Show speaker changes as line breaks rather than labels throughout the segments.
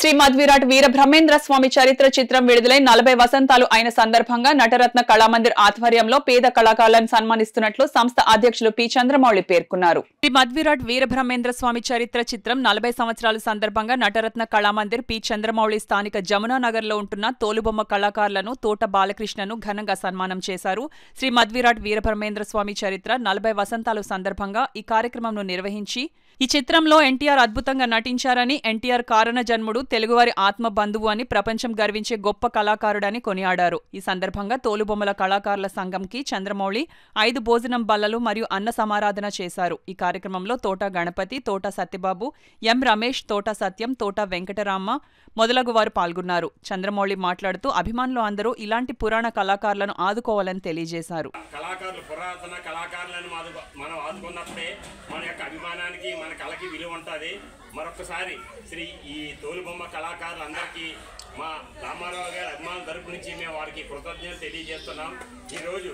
శ్రీ మధ్విరాట్ వీర బ్రహ్మేంద్ర స్వామి చరిత్ర చిత్రం విడుదలై 40 వసంతాలు అయిన సందర్భంగా నటరత్న కళామందిర్ ఆధ్వర్యంలో పేద కళాకారులను సన్మానిస్తున్నట్లు సంస్థ అధ్యక్షులు పి చంద్రమౌళి పేర్కొన్నారు. శ్రీ మధ్విరాట్ వీర బ్రహ్మేంద్ర స్వామి చరిత్ర చిత్రం 40 సంవత్సరాల సందర్భంగా నటరత్న కళామందిర్ పి చంద్రమౌళి స్థానిక జమునానగర్ లో ఉంటున్న తోలుబొమ్మ కళాకారులను తోట బాలకృష్ణను ఘనంగా సన్మానం చేశారు. శ్రీ మధ్విరాట్ వీర బ్రహ్మేంద్ర స్వామి చరిత్ర 40 వసంతాలు సందర్భంగా ఈ కార్యక్రమంను నిర్వహించి ఈ చిత్రంలో ఎన్టీఆర్ అద్భుతంగా నటించారని, ఎన్టీఆర్ కారణ జన్ముడు, తెలుగువారి ఆత్మ బంధువు అని ప్రపంచం గర్వించే గొప్ప కళాకారుడని కొనియాడారు. ఈ సందర్భంగా తోలుబొమ్మల కళాకారుల సంఘంకి చంద్రమౌళి 5 భోజనం బల్లలు మరియు అన్న సమారాధన చేశారు. ఈ కార్యక్రమంలో తోట గణపతి, తోట సత్యబాబు, ఎం రమేష్, తోట సత్యం, తోట వెంకటరామ మొదలగు వారు పాల్గొన్నారు. చంద్రమౌళి మాట్లాడుతూ అభిమానులు అందరూ ఇలాంటి పురాణ కళాకారులను ఆదుకోవాలని తెలియజేశారు.
పురాతన కళాకారులను మనం ఆదుకున్నప్పుడే మన యొక్క అభిమానానికి, మన కళకి విలువ ఉంటుంది. మరొకసారి శ్రీ ఈ తోలుబొమ్మ కళాకారులందరికీ మా రామారావు గారి అభిమానుల తరపు నుంచి మేము వారికి కృతజ్ఞతలు తెలియజేస్తున్నాం. ఈరోజు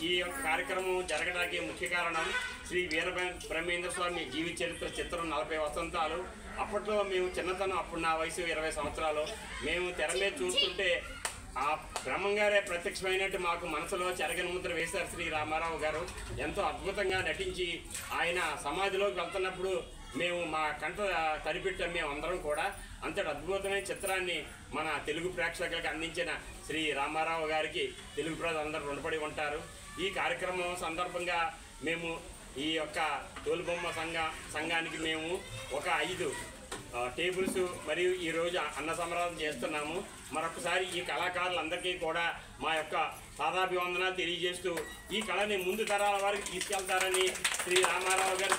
ఈ యొక్క కార్యక్రమం జరగడానికి ముఖ్య కారణం శ్రీ వీర బ్రహ్మేంద్ర స్వామి జీవిత చరిత్ర చిత్రం 40 వసంతాలు. అప్పట్లో మేము చిన్నతనం, అప్పుడు నా వయసు 20 సంవత్సరాలు. మేము తెర మీద చూస్తుంటే ఆ బ్రహ్మంగారే ప్రత్యక్షమైనట్టు మాకు మనసులో చెరగని ముద్ర వేశారు శ్రీ రామారావు గారు. ఎంతో అద్భుతంగా నటించి ఆయన సమాధిలోకి వెళ్తున్నప్పుడు మేము మా కంట తరిపెట్టాం. మేము అందరం కూడా అంతటి అద్భుతమైన చిత్రాన్ని మన తెలుగు ప్రేక్షకులకు అందించిన శ్రీ రామారావు గారికి తెలుగు ప్రజలందరూ రుణపడి ఉంటారు. ఈ కార్యక్రమం సందర్భంగా మేము ఈ యొక్క తోలుబొమ్మ సంఘానికి మేము ఒక 5 టేబుల్స్ మరియు ఈరోజు అన్న సమారాధన చేస్తున్నాము. మరొకసారి ఈ కళాకారులందరికీ కూడా మా యొక్క పాదాభివందనాలు తెలియజేస్తూ ఈ కళని ముందు తరాల వారికి తీసుకెళ్తారని శ్రీ రామారావు గారు